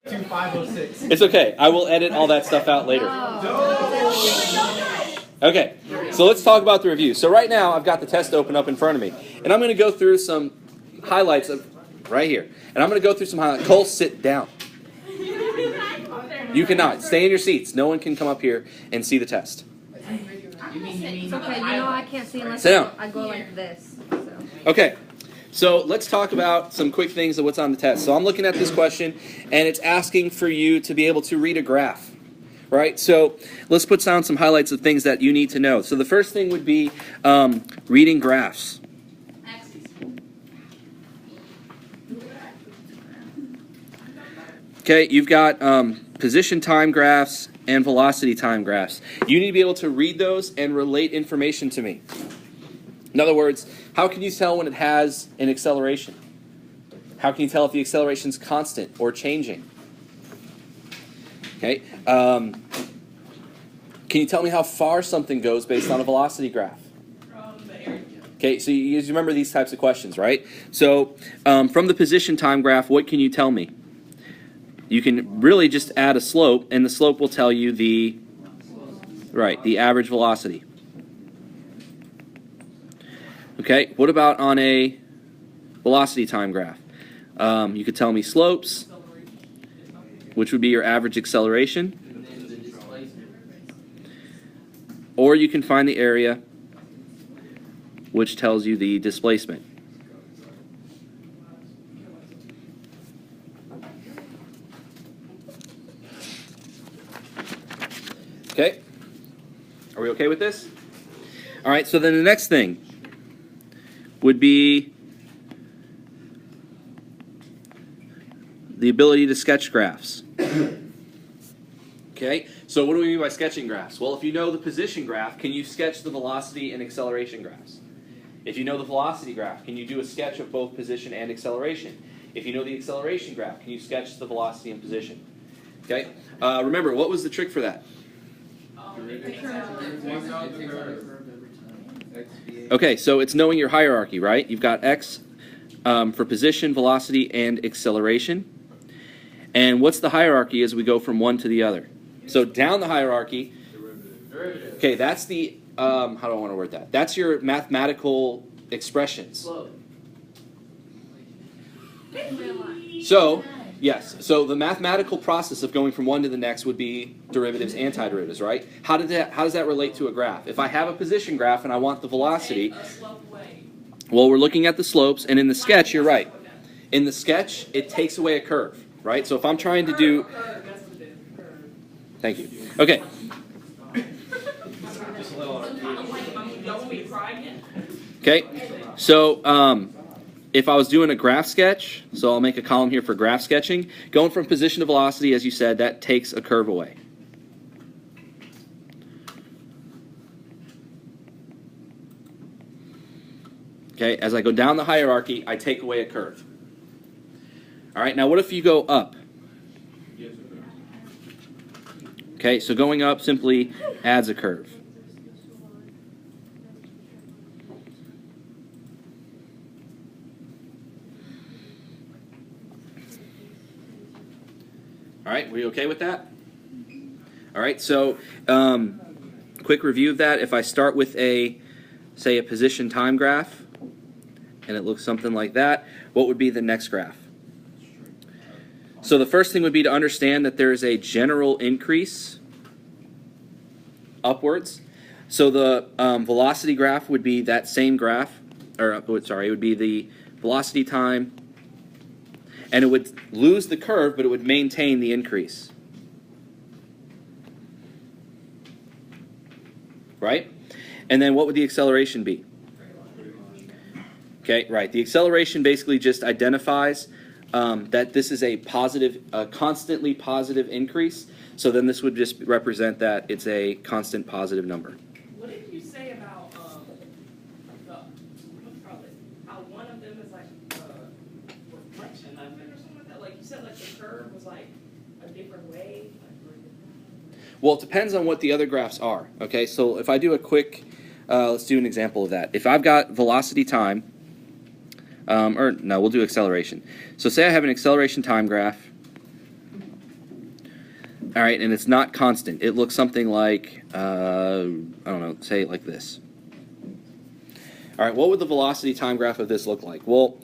2506. It's okay. I will edit all that stuff out later. Okay, so let's talk about the review. So right now, I've got the test open up in front of me. And I'm going to go through some highlights of right here. And I'm going to go through some highlights. Cole, sit down. You cannot. Stay in your seats. No one can come up here and see the test. Okay, I can't see unless Sit down. I go like this. So. Okay, so let's talk about some quick things of what's on the test. So I'm looking at this question, and it's asking for you to be able to read a graph. Right, so let's put down some highlights of things that you need to know. So the first thing would be reading graphs. Okay, you've got position time graphs and velocity time graphs. You need to be able to read those and relate information to me. In other words, how can you tell when it has an acceleration? How can you tell if the acceleration is constant or changing? Okay. Can you tell me how far something goes based on a velocity graph? Okay, so you remember these types of questions, right? So from the position time graph, what can you tell me? You can really just add a slope, and the slope will tell you the average velocity. Okay, what about on a velocity time graph? You could tell me slopes, which would be your average acceleration. Or you can find the area, which tells you the displacement. Okay? Are we okay with this? All right, so then the next thing would be the ability to sketch graphs. Okay, so what do we mean by sketching graphs? Well, if you know the position graph, can you sketch the velocity and acceleration graphs? If you know the velocity graph, can you do a sketch of both position and acceleration? If you know the acceleration graph, can you sketch the velocity and position? Okay, remember, what was the trick for that? Okay, so it's knowing your hierarchy, right? You've got X for position, velocity, and acceleration. And what's the hierarchy as we go from one to the other? So down the hierarchy, okay, that's the, how do I want to word that? That's your mathematical expressions. So, yes, so the mathematical process of going from one to the next would be derivatives, antiderivatives, right? How does that relate to a graph? If I have a position graph and I want the velocity, well, we're looking at the slopes, and in the sketch, you're right. In the sketch, it takes away a curve, right? So if I'm trying to do... Thank you. Okay. Okay, so if I was doing a graph sketch, so I'll make a column here for graph sketching, going from position to velocity, as you said, that takes a curve away. Okay, as I go down the hierarchy, I take away a curve. All right, now what if you go up? Okay, so going up simply adds a curve. All right, were you okay with that? All right, so quick review of that. If I start with say a position time graph, and it looks something like that, what would be the next graph? So the first thing would be to understand that there is a general increase upwards. So the velocity graph would be that same graph, or sorry, it would be the velocity time, and it would lose the curve, but it would maintain the increase. Right? And then what would the acceleration be? Okay, right. The acceleration basically just identifies that this is a positive, constantly positive increase. So then this would just represent that it's a constant positive number. What did you say about how one of them is like a reflection of it or something like that? Like you said, like the curve was like a different way. Well, it depends on what the other graphs are. Okay, so if I do a quick, let's do an example of that. If I've got velocity time, or no, we'll do acceleration. So say I have an acceleration time graph, All right, and it's not constant. It looks something like, I don't know, say it like this. All right, what would the velocity time graph of this look like? Well,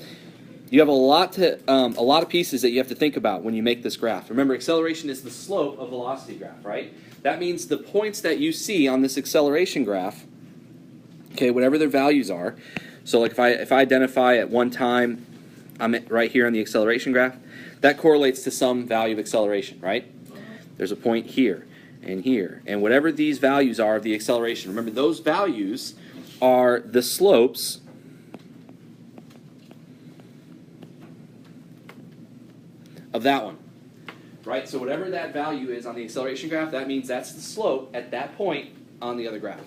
you have a lot of pieces that you have to think about when you make this graph. Remember, acceleration is the slope of velocity graph, right? That means the points that you see on this acceleration graph, okay, whatever their values are. So like if I identify at one time, I'm right here on the acceleration graph, that correlates to some value of acceleration, right? There's a point here and here. And whatever these values are of the acceleration, remember those values are the slopes of that one, right? So whatever that value is on the acceleration graph, that means that's the slope at that point on the other graph.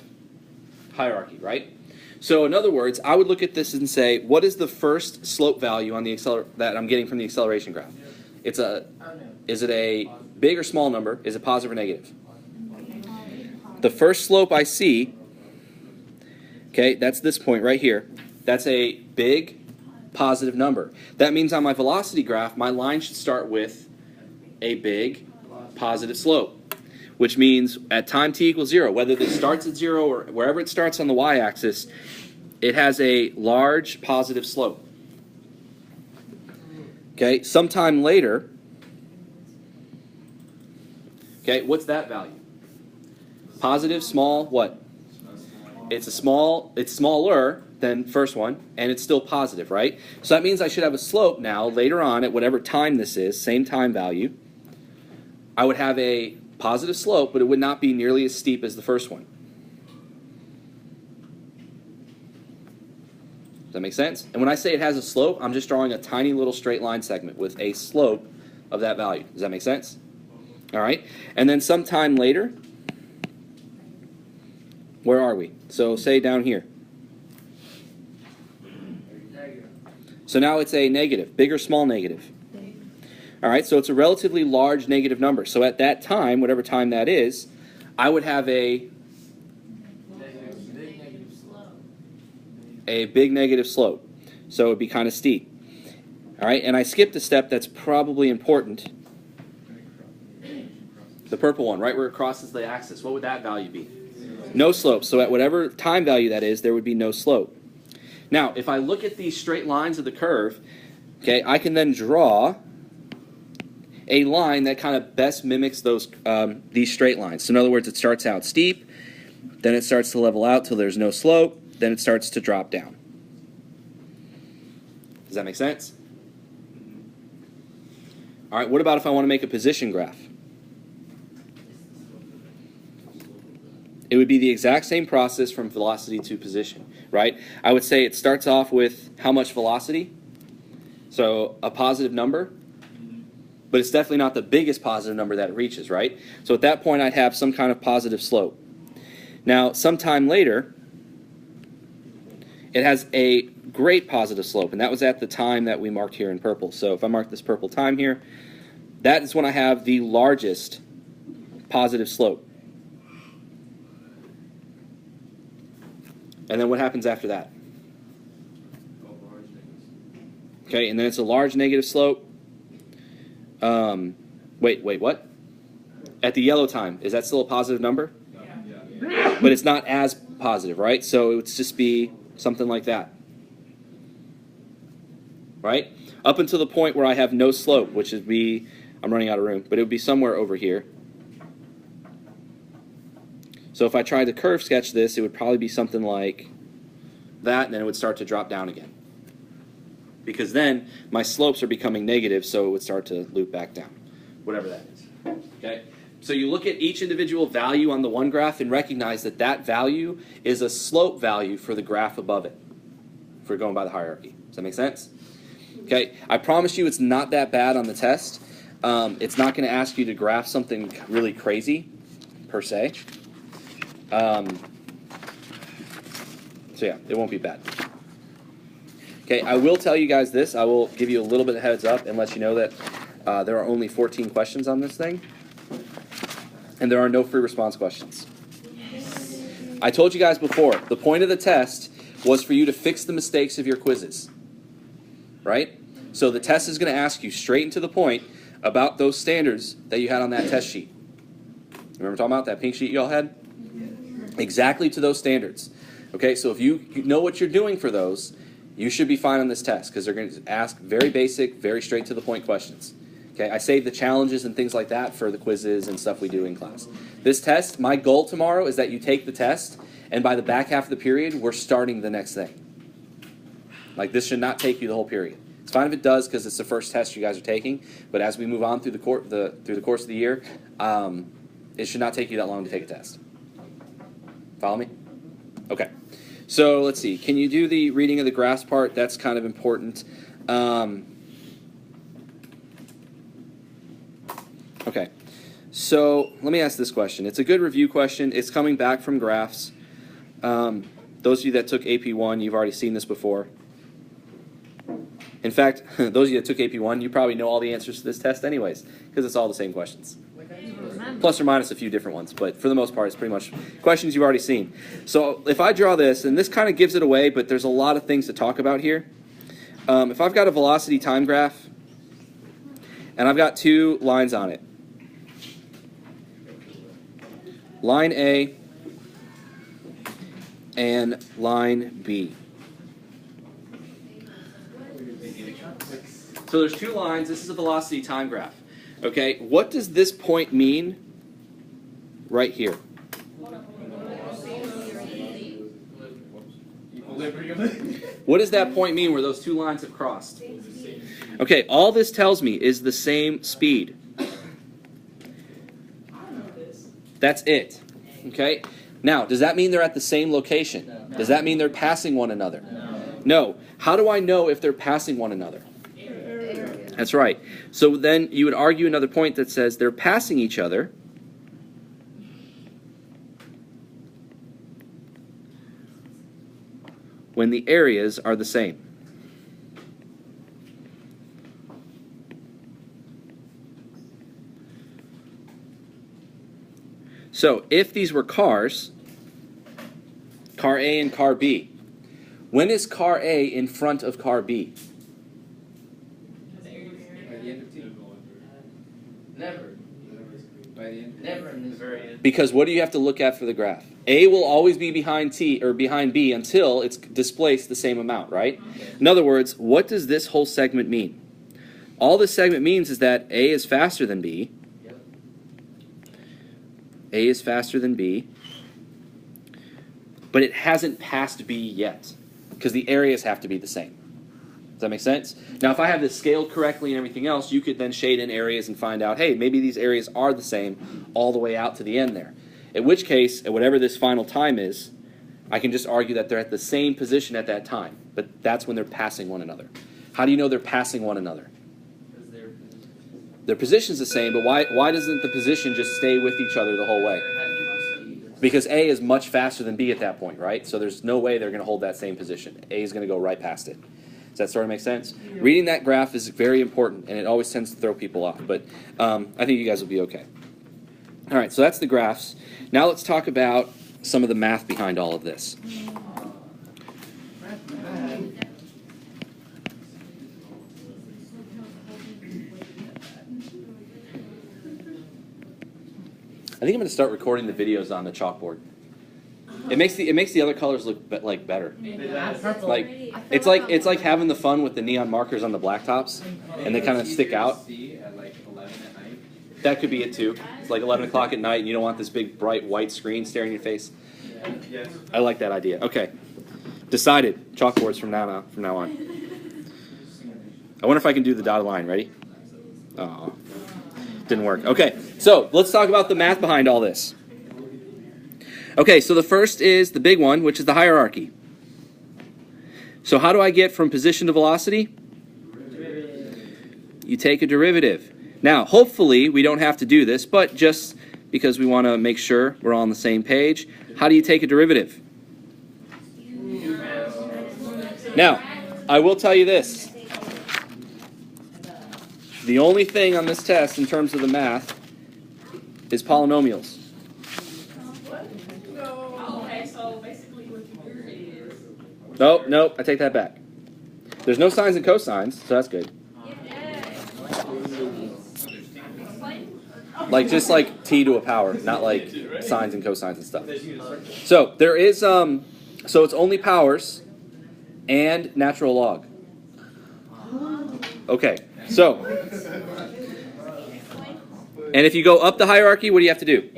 Hierarchy, right? So in other words, I would look at this and say, what is the first slope value on the that I'm getting from the acceleration graph? Is it a big or small number? Is it positive or negative? The first slope I see, okay, that's this point right here. That's a big positive number. That means on my velocity graph, my line should start with a big positive slope, which means at time t equals 0, whether this starts at 0 or wherever it starts on the y-axis, it has a large positive slope. Okay, sometime later, okay, what's that value? Positive, small, what? It's smaller than first one, and it's still positive, right? So that means I should have a slope now, later on, at whatever time this is, same time value. I would have a positive slope, but it would not be nearly as steep as the first one. Does that make sense? And when I say it has a slope, I'm just drawing a tiny little straight line segment with a slope of that value. Does that make sense? All right. And then sometime later, where are we? So say down here. So now it's a negative, big or small negative? All right, so it's a relatively large negative number. So at that time, whatever time that is, I would have a big negative slope. So it would be kind of steep. All right, and I skipped a step that's probably important. The purple one, right where it crosses the axis. What would that value be? No slope. So at whatever time value that is, there would be no slope. Now, if I look at these straight lines of the curve, okay, I can then draw a line that kind of best mimics these straight lines. So in other words, it starts out steep, then it starts to level out till there's no slope, then it starts to drop down. Does that make sense? All right, what about if I want to make a position graph? It would be the exact same process from velocity to position, right? I would say it starts off with how much velocity? So a positive number, but it's definitely not the biggest positive number that it reaches, right? So at that point, I'd have some kind of positive slope. Now, sometime later, it has a great positive slope, and that was at the time that we marked here in purple. So if I mark this purple time here, that is when I have the largest positive slope. And then what happens after that? Okay, and then it's a large negative slope. Wait, what? At the yellow time, is that still a positive number? Yeah. But it's not as positive, right? So it would just be something like that. Right? Up until the point where I have no slope, which would be, I'm running out of room, but it would be somewhere over here. So if I tried to curve sketch this, it would probably be something like that, and then it would start to drop down again. Because then my slopes are becoming negative, so it would start to loop back down, whatever that is. Okay? So you look at each individual value on the one graph and recognize that that value is a slope value for the graph above it, if we're going by the hierarchy. Does that make sense? Okay, I promise you it's not that bad on the test. It's not going to ask you to graph something really crazy, per se. So yeah, it won't be bad. Okay, I will tell you guys this. I will give you a little bit of heads up and let you know that there are only 14 questions on this thing. And there are no free response questions. I told you guys before, the point of the test was for you to fix the mistakes of your quizzes. Right? So the test is going to ask you straight and to the point about those standards that you had on that test sheet. Remember talking about that pink sheet y'all had? Exactly to those standards. Okay, so if you know what you're doing for those, you should be fine on this test because they're going to ask very basic, very straight to the point questions. Okay, I save the challenges and things like that for the quizzes and stuff we do in class. This test, my goal tomorrow is that you take the test, and by the back half of the period, we're starting the next thing. Like, this should not take you the whole period. It's fine if it does because it's the first test you guys are taking, but as we move on through the course of the year, it should not take you that long to take a test. Follow me? Okay. So let's see. Can you do the reading of the graphs part? That's kind of important. Okay. So let me ask this question. It's a good review question. It's coming back from graphs. Those of you that took AP1, you've already seen this before. In fact, those of you that took AP1, you probably know all the answers to this test anyways, because it's all the same questions. Plus or minus a few different ones, but for the most part, it's pretty much questions you've already seen. So if I draw this, and this kind of gives it away, but there's a lot of things to talk about here. If I've got a velocity time graph, and I've got two lines on it, line A and line B. So there's two lines. This is a velocity time graph. Okay, what does this point mean right here? What does that point mean where those two lines have crossed? Okay, all this tells me is the same speed. That's it. Okay? Now, does that mean they're at the same location? Does that mean they're passing one another? No. How do I know if they're passing one another? That's right. So then you would argue another point that says they're passing each other when the areas are the same. So if these were cars, car A and car B, when is car A in front of car B? Never. Never in the very end. Because what do you have to look at for the graph? A will always be behind behind B until it's displaced the same amount, right? In other words, what does this whole segment mean? All this segment means is that A is faster than B. A is faster than B. But it hasn't passed B yet because the areas have to be the same. Does that make sense? Now, if I have this scaled correctly and everything else, you could then shade in areas and find out, hey, maybe these areas are the same all the way out to the end there. In which case, at whatever this final time is, I can just argue that they're at the same position at that time. But that's when they're passing one another. How do you know they're passing one another? Their position's the same, but why doesn't the position just stay with each other the whole way? Because A is much faster than B at that point, right? So there's no way they're going to hold that same position. A is going to go right past it. Does that sort of make sense? Yeah. Reading that graph is very important, and it always tends to throw people off. But I think you guys will be okay. All right, so that's the graphs. Now let's talk about some of the math behind all of this. I think I'm going to start recording the videos on the chalkboard. It makes the other colors look like better. Like it's like having the fun with the neon markers on the blacktops, and they kind of stick out. That could be it too. It's like 11 o'clock at night, and you don't want this big bright white screen staring in your face. I like that idea. Okay, decided. Chalkboards from now on. I wonder if I can do the dotted line. Ready? Oh, didn't work. Okay, so let's talk about the math behind all this. Okay, so the first is the big one, which is the hierarchy. So how do I get from position to velocity? You take a derivative. Now, hopefully, we don't have to do this, but just because we want to make sure we're all on the same page, how do you take a derivative? Now, I will tell you this. The only thing on this test in terms of the math is polynomials. Nope, I take that back. There's no sines and cosines, so that's good. Like just like t to a power, not like sines and cosines and stuff. So there is so it's only powers and natural log. Okay, so and if you go up the hierarchy, what do you have to do?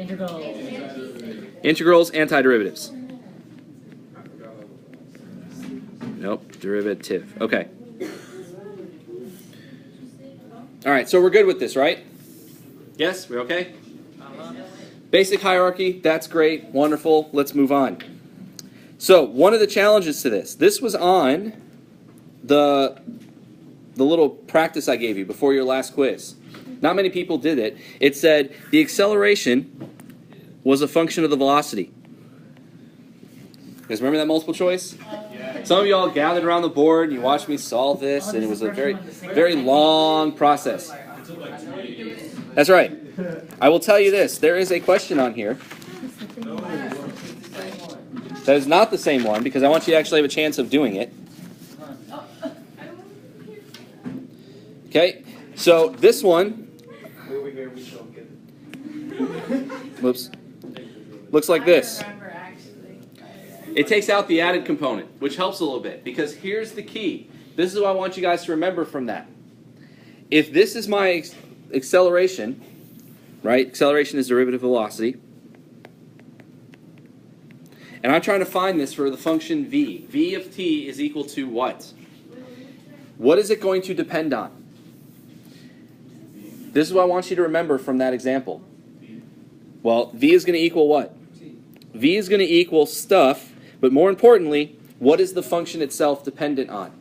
Integrals, antiderivatives. Nope, derivative. Okay. All right, so we're good with this, right? Yes, we're okay? Basic hierarchy, that's great, wonderful. Let's move on. So one of the challenges to this was on the little practice I gave you before your last quiz. Not many people did it. It said the acceleration was a function of the velocity. You guys remember that multiple choice? Some of you all gathered around the board and you watched me solve this, and it was a very, very long process. That's right. I will tell you this. There is a question on here that is not the same one, because I want you to actually have a chance of doing it. Okay, so this one, whoops, looks like this. It takes out the added component, which helps a little bit, because here's the key. This is what I want you guys to remember from that. If this is my acceleration, right? Acceleration is derivative velocity. And I'm trying to find this for the function v. V of t is equal to what? What is it going to depend on? This is what I want you to remember from that example. Well, v is going to equal what? V is going to equal stuff, but more importantly, what is the function itself dependent on?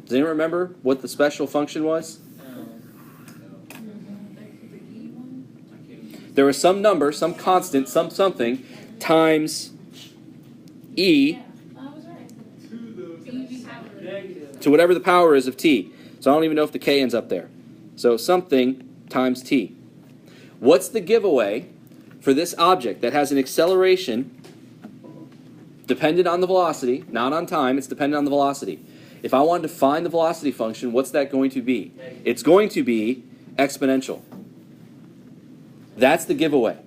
Does anyone remember what the special function was? There was some number, some constant, something, times e to whatever the power is of t. So I don't even know if the k ends up there. So something times t. What's the giveaway for this object that has an acceleration dependent on the velocity, not on time, it's dependent on the velocity? If I wanted to find the velocity function, what's that going to be? It's going to be exponential. That's the giveaway.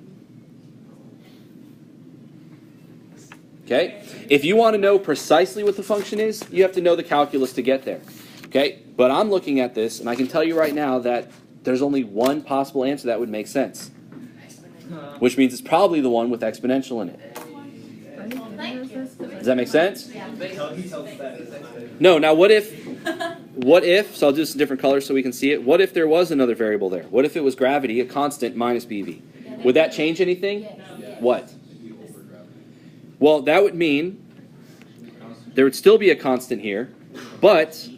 Okay? If you want to know precisely what the function is, you have to know the calculus to get there. Okay? But I'm looking at this, and I can tell you right now that there's only one possible answer that would make sense. Which means it's probably the one with exponential in it. Does that make sense? No, now what if, so I'll do this in different colors so we can see it. What if there was another variable there? What if it was gravity, a constant minus BV? Would that change anything? What? Well, that would mean there would still be a constant here, but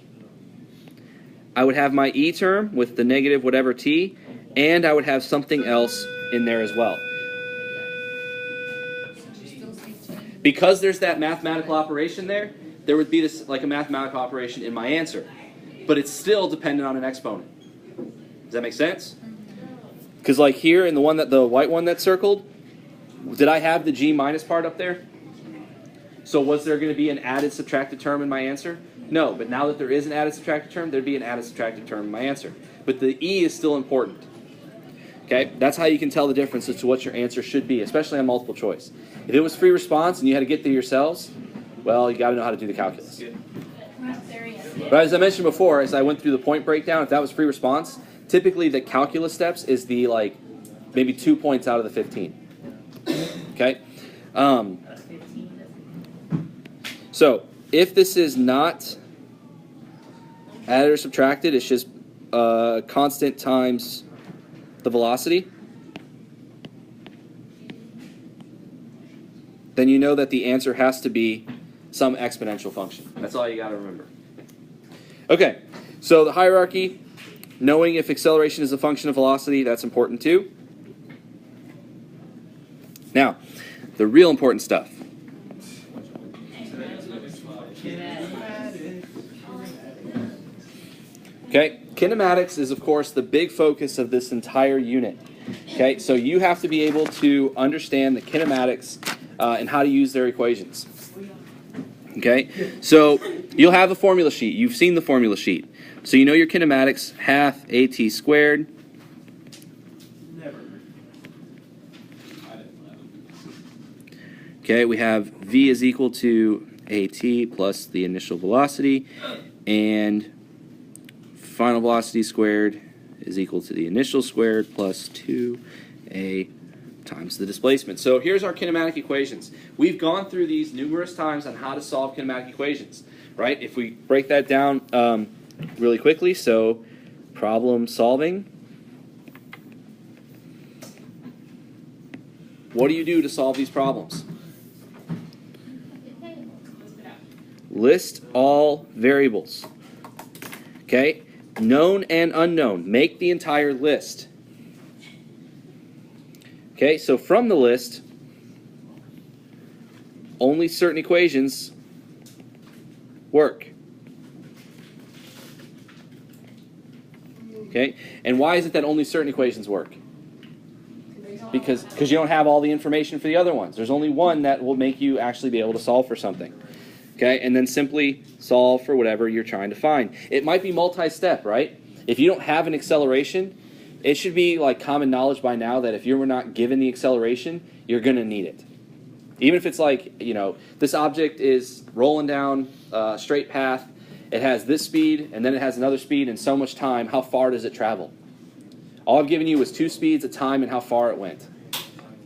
I would have my E term with the negative whatever t, and I would have something else in there as well. Because there's that mathematical operation there, there would be this like a mathematical operation in my answer. But it's still dependent on an exponent. Does that make sense? Because like here in the white one that's circled, did I have the g minus part up there? So was there going to be an added subtracted term in my answer? No, but now that there is an added subtracted term, there'd be an added subtracted term in my answer. But the e is still important. Okay, that's how you can tell the difference as to what your answer should be, especially on multiple choice. If it was free response and you had to get there yourselves, well, you got to know how to do the calculus. But as I mentioned before, as I went through the point breakdown, if that was free response, typically the calculus steps is the like maybe 2 points out of the 15. Okay. So if this is not added or subtracted, it's just constant times the velocity, then you know that the answer has to be some exponential function. That's all you got to remember. Okay, so the hierarchy, knowing if acceleration is a function of velocity, that's important too. Now, the real important stuff. Okay, kinematics is, of course, the big focus of this entire unit. Okay, so you have to be able to understand the kinematics and how to use their equations. Okay, so you'll have a formula sheet. You've seen the formula sheet. So you know your kinematics, half at squared Okay, we have v is equal to at plus the initial velocity, and final velocity squared is equal to the initial squared plus 2a times the displacement. So here's our kinematic equations. We've gone through these numerous times on how to solve kinematic equations, right? If we break that down really quickly, so problem solving. What do you do to solve these problems? List all variables. Okay? Known and unknown. Make the entire list. Okay, so from the list, only certain equations work. Okay, and why is it that only certain equations work? Because you don't have all the information for the other ones. There's only one that will make you actually be able to solve for something. Okay, and then simply solve for whatever you're trying to find. It might be multi-step, right? If you don't have an acceleration, it should be like common knowledge by now that if you were not given the acceleration, you're going to need it. Even if it's like, you know, this object is rolling down a straight path, it has this speed, and then it has another speed in so much time, how far does it travel? All I've given you was 2 speeds, a time, and how far it went.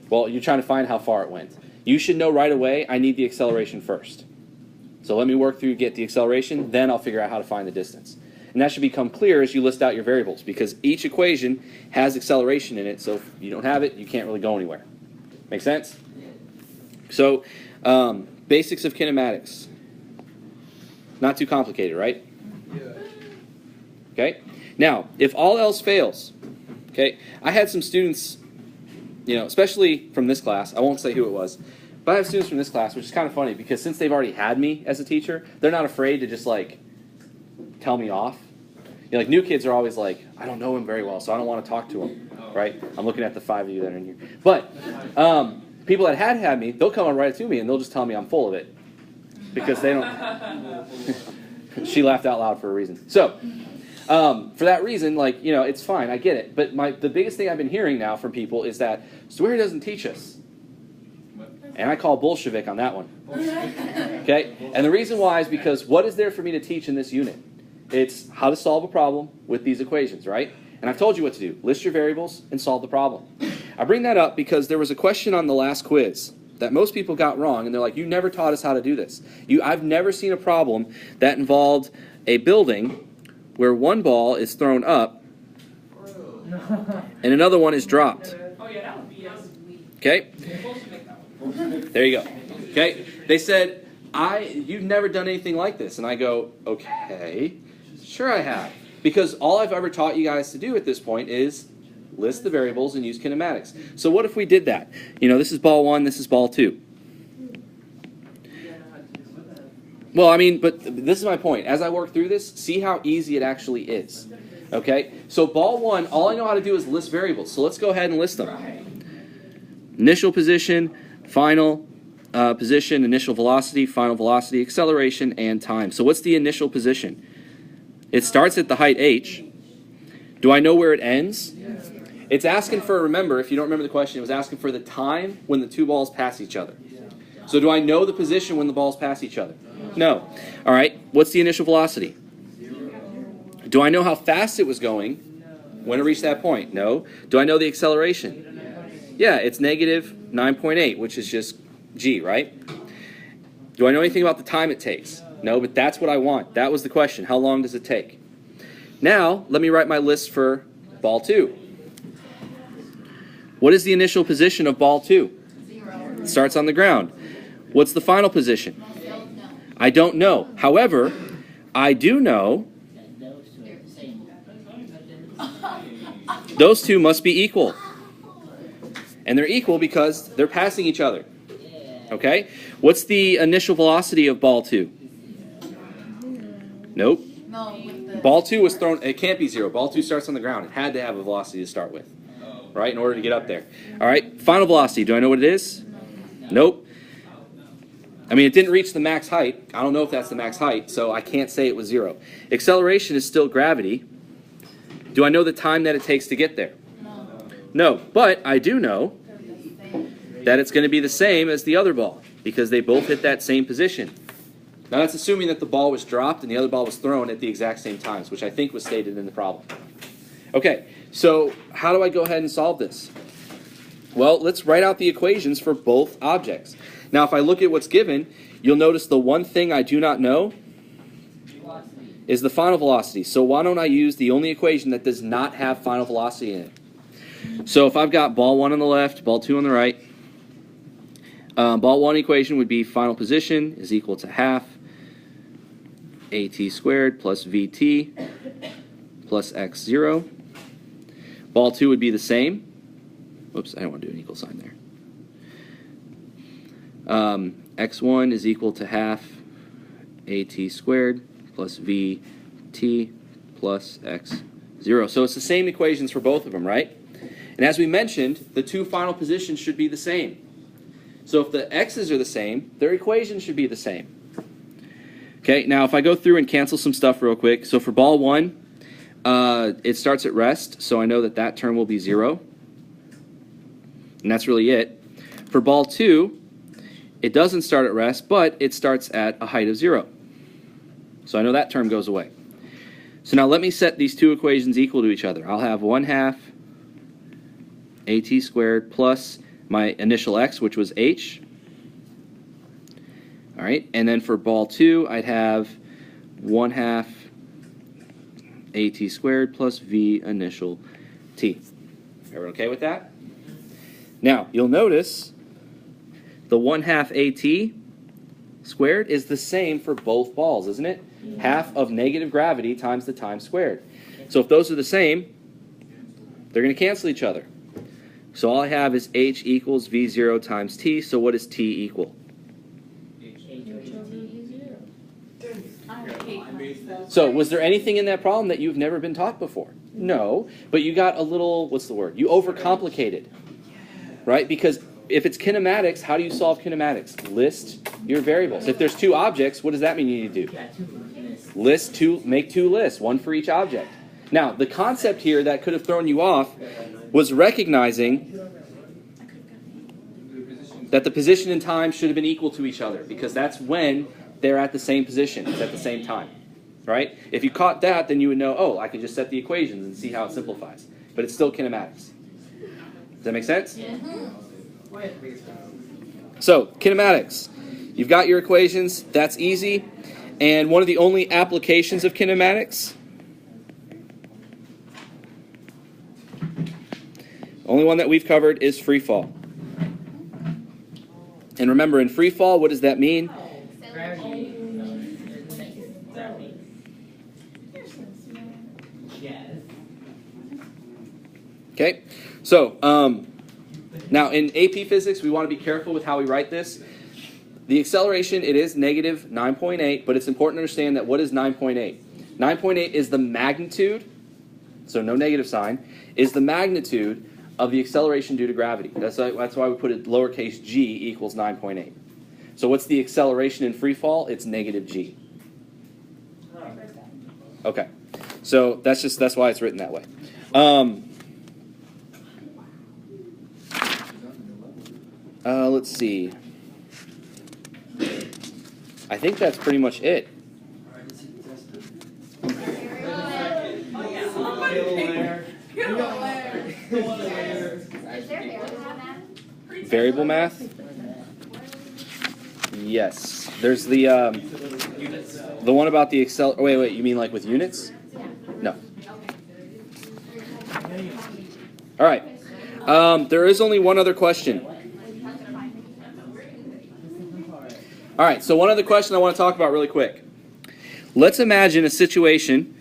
Well, you're trying to find how far it went. You should know right away, I need the acceleration first. So let me work through, get the acceleration, then I'll figure out how to find the distance. And that should become clear as you list out your variables, because each equation has acceleration in it, so if you don't have it, you can't really go anywhere. Make sense? So, basics of kinematics. Not too complicated, right? Okay? Now, if all else fails, okay, I had some students, you know, especially from this class, I won't say who it was, but I have students from this class, which is kind of funny, because since they've already had me as a teacher, they're not afraid to just, like, tell me off. You know, like, new kids are always like, I don't know him very well, so I don't want to talk to him, right? I'm looking at the 5 of you that are in here. But people that had me, they'll come and write it to me, and they'll just tell me I'm full of it, because they don't... She laughed out loud for a reason. So, for that reason, like, you know, it's fine, I get it. But the biggest thing I've been hearing now from people is that Swear doesn't teach us. And I call Bolshevik on that one. Okay? And the reason why is because what is there for me to teach in this unit? It's how to solve a problem with these equations, right? And I've told you what to do. List your variables and solve the problem. I bring that up because there was a question on the last quiz that most people got wrong, and they're like, you never taught us how to do this. I've never seen a problem that involved a building where one ball is thrown up and another one is dropped. Oh yeah, that would be us. Okay? There you go. Okay? They said, you've never done anything like this. And I go, okay, sure I have. Because all I've ever taught you guys to do at this point is list the variables and use kinematics. So what if we did that? You know, this is ball 1, this is ball 2. Well, I mean, but this is my point. As I work through this, see how easy it actually is. Okay? So ball 1, all I know how to do is list variables. So let's go ahead and list them. Initial position, final position, initial velocity, final velocity, acceleration, and time. So what's the initial position? It starts at the height h. Do I know where it ends? It's asking for, remember, if you don't remember the question, it was asking for the time when the two balls pass each other. So do I know the position when the balls pass each other? No. All right, what's the initial velocity? Do I know how fast it was going when it reached that point? No. Do I know the acceleration? Yeah, it's negative 9.8, which is just g, right? Do I know anything about the time it takes? No, but that's what I want. That was the question. How long does it take? Now, let me write my list for ball 2. What is the initial position of ball 2? 0. It starts on the ground. What's the final position? I don't know. However, I do know those two must be equal. And they're equal because they're passing each other. Okay? What's the initial velocity of ball 2? Nope. Ball 2 was thrown, it can't be 0. Ball 2 starts on the ground. It had to have a velocity to start with, right, in order to get up there. All right, final velocity. Do I know what it is? Nope. I mean, it didn't reach the max height. I don't know if that's the max height, so I can't say it was 0. Acceleration is still gravity. Do I know the time that it takes to get there? No, but I do know that it's going to be the same as the other ball because they both hit that same position. Now that's assuming that the ball was dropped and the other ball was thrown at the exact same times, which I think was stated in the problem. Okay, so how do I go ahead and solve this? Well, let's write out the equations for both objects. Now if I look at what's given, you'll notice the one thing I do not know is the final velocity. So why don't I use the only equation that does not have final velocity in it? So if I've got ball 1 on the left, ball 2 on the right, ball 1 equation would be final position is equal to half at squared plus vt plus x0. Ball 2 would be the same. Oops, I don't want to do an equal sign there. X1 is equal to half at squared plus vt plus x0. So it's the same equations for both of them, right? And as we mentioned, the two final positions should be the same. So if the x's are the same, their equations should be the same. Okay, now if I go through and cancel some stuff real quick. So for ball 1, it starts at rest, so I know that that term will be 0. And that's really it. For ball 2, it doesn't start at rest, but it starts at a height of 0. So I know that term goes away. So now let me set these two equations equal to each other. I'll have 1/2 at squared plus my initial x, which was h. All right, and then for ball 2, I'd have 1/2 at squared plus v initial t. Everyone okay with that? Now, you'll notice the 1/2 at squared is the same for both balls, isn't it? Yeah. Half of negative gravity times the time squared. So if those are the same, they're going to cancel each other. So all I have is h equals v0 times t. So what does t equal? So was there anything in that problem that you've never been taught before? No, but you got a little, what's the word? You overcomplicated, right? Because if it's kinematics, how do you solve kinematics? List your variables. If there's two objects, what does that mean you need to do? List two, make two lists, one for each object. Now, the concept here that could have thrown you off was recognizing that the position and time should have been equal to each other, because that's when they're at the same position, it's at the same time, right? If you caught that, then you would know, oh, I could just set the equations and see how it simplifies. But it's still kinematics. Does that make sense? Yeah. So, kinematics. You've got your equations, that's easy. And one of the only applications of kinematics, only one that we've covered is free fall. And remember, in free fall, what does that mean? Okay, so now in AP Physics, we want to be careful with how we write this. The acceleration, it is negative 9.8, but it's important to understand that what is 9.8? 9.8 is the magnitude, so no negative sign, is the magnitude of the acceleration due to gravity. That's why we put it lowercase g equals 9.8. So what's the acceleration in free fall? It's negative g. Okay, so that's why it's written that way. Let's see. I think that's pretty much it. Variable math? Yes. There's the one about the Excel. Wait. You mean like with units? No. All right. There is only one other question. All right, so one other question I want to talk about really quick. Let's imagine a situation.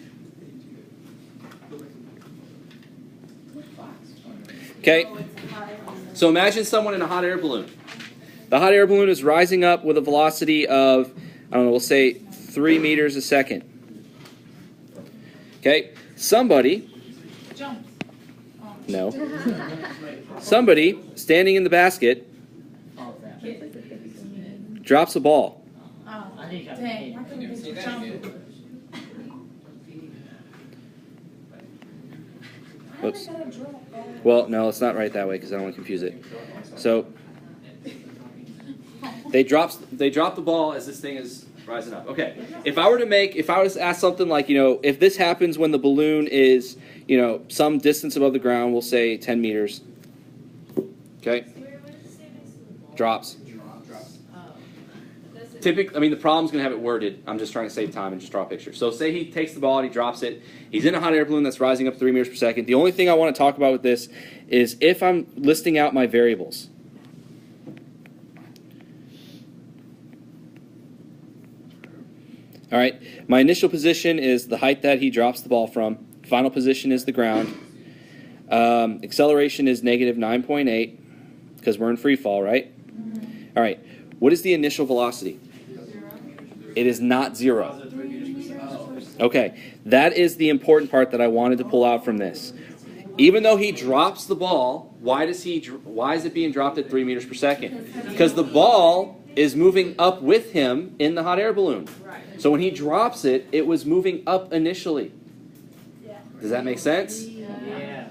Okay, so imagine someone in a hot air balloon. The hot air balloon is rising up with a velocity of, I don't know, we'll say 3 meters a second. Okay, somebody, no, somebody standing in the basket drops a ball. Oops. Well, no, it's not right that way because I don't want to confuse it. So, They drop the ball as this thing is rising up. Okay. If I were to ask something like, if this happens when the balloon is, some distance above the ground, we'll say 10 meters. Okay. Drops. Typically, the problem's going to have it worded. I'm just trying to save time and just draw a picture. So say he takes the ball and he drops it. He's in a hot air balloon that's rising up 3 meters per second. The only thing I want to talk about with this is if I'm listing out my variables. All right, my initial position is the height that he drops the ball from. Final position is the ground. Acceleration is negative 9.8 because we're in free fall, right? All right, what is the initial velocity? It is not 0. Okay, that is the important part that I wanted to pull out from this. Even though he drops the ball, why is it being dropped at 3 meters per second? Because the ball is moving up with him in the hot air balloon. So when he drops it, it was moving up initially. Does that make sense? Yeah.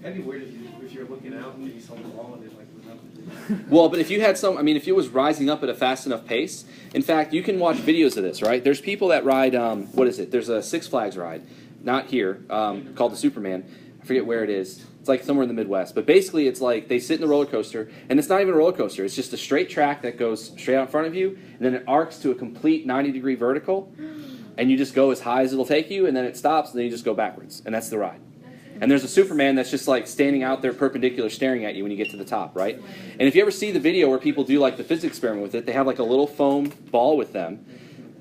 That'd be weird if you're looking out and you saw the ball and it was up. Well, but if you had if it was rising up at a fast enough pace, in fact, you can watch videos of this, right? There's people that ride, there's a Six Flags ride, not here, called the Superman. I forget where it is. It's like somewhere in the Midwest. But basically, it's like they sit in the roller coaster, and it's not even a roller coaster. It's just a straight track that goes straight out in front of you, and then it arcs to a complete 90-degree vertical, and you just go as high as it'll take you, and then it stops, and then you just go backwards. And that's the ride. And there's a Superman that's just like standing out there perpendicular staring at you when you get to the top, right? And if you ever see the video where people do like the physics experiment with it, they have like a little foam ball with them,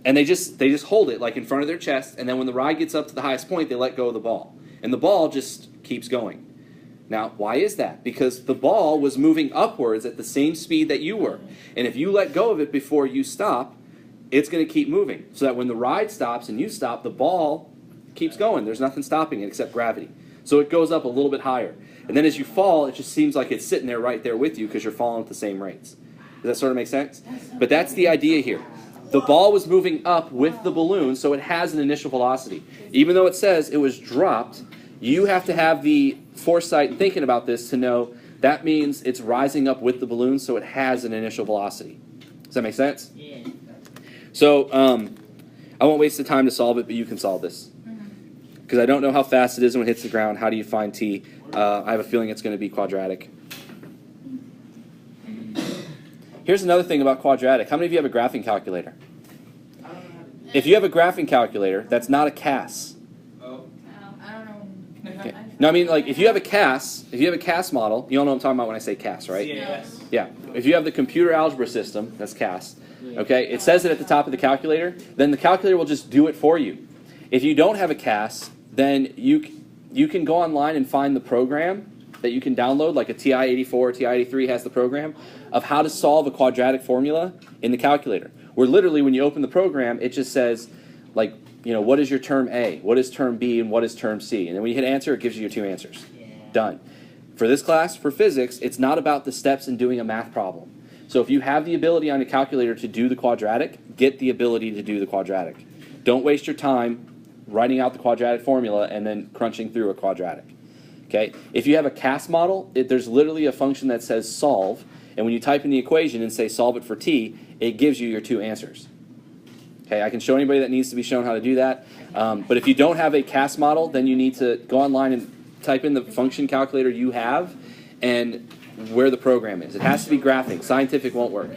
and they just hold it like in front of their chest, and then when the ride gets up to the highest point, they let go of the ball. And the ball just keeps going. Now, why is that? Because the ball was moving upwards at the same speed that you were. And if you let go of it before you stop, it's going to keep moving. So that when the ride stops and you stop, the ball keeps going. There's nothing stopping it except gravity. So it goes up a little bit higher. And then as you fall, it just seems like it's sitting there right there with you because you're falling at the same rates. Does that sort of make sense? But that's the idea here. The ball was moving up with the balloon, so it has an initial velocity. Even though it says it was dropped, you have to have the foresight in thinking about this to know that means it's rising up with the balloon, so it has an initial velocity. Does that make sense? Yeah. So I won't waste the time to solve it, but you can solve this. Because I don't know how fast it is when it hits the ground. How do you find t? I have a feeling it's going to be quadratic. Here's another thing about quadratic. How many of you have a graphing calculator? If you have a graphing calculator, that's not a CAS. Okay. No, if you have a CAS model, you all know what I'm talking about when I say CAS, right? Yes. Yeah. If you have the computer algebra system, that's CAS. Okay. It says it at the top of the calculator. Then the calculator will just do it for you. If you don't have a CAS, then you can go online and find the program that you can download, like a TI-84 or TI-83 has the program of how to solve a quadratic formula in the calculator. Where literally when you open the program, it just says, what is your term A, what is term B, and what is term C? And then when you hit answer, it gives you your two answers. Yeah. Done. For this class, for physics, it's not about the steps in doing a math problem. So if you have the ability on your calculator to do the quadratic, get the ability to do the quadratic. Don't waste your time writing out the quadratic formula and then crunching through a quadratic. Okay? If you have a CAS model, there's literally a function that says solve, and when you type in the equation and say solve it for t, it gives you your two answers. Okay, I can show anybody that needs to be shown how to do that. But if you don't have a CAS model, then you need to go online and type in the function calculator you have and where the program is. It has to be graphing. Scientific won't work.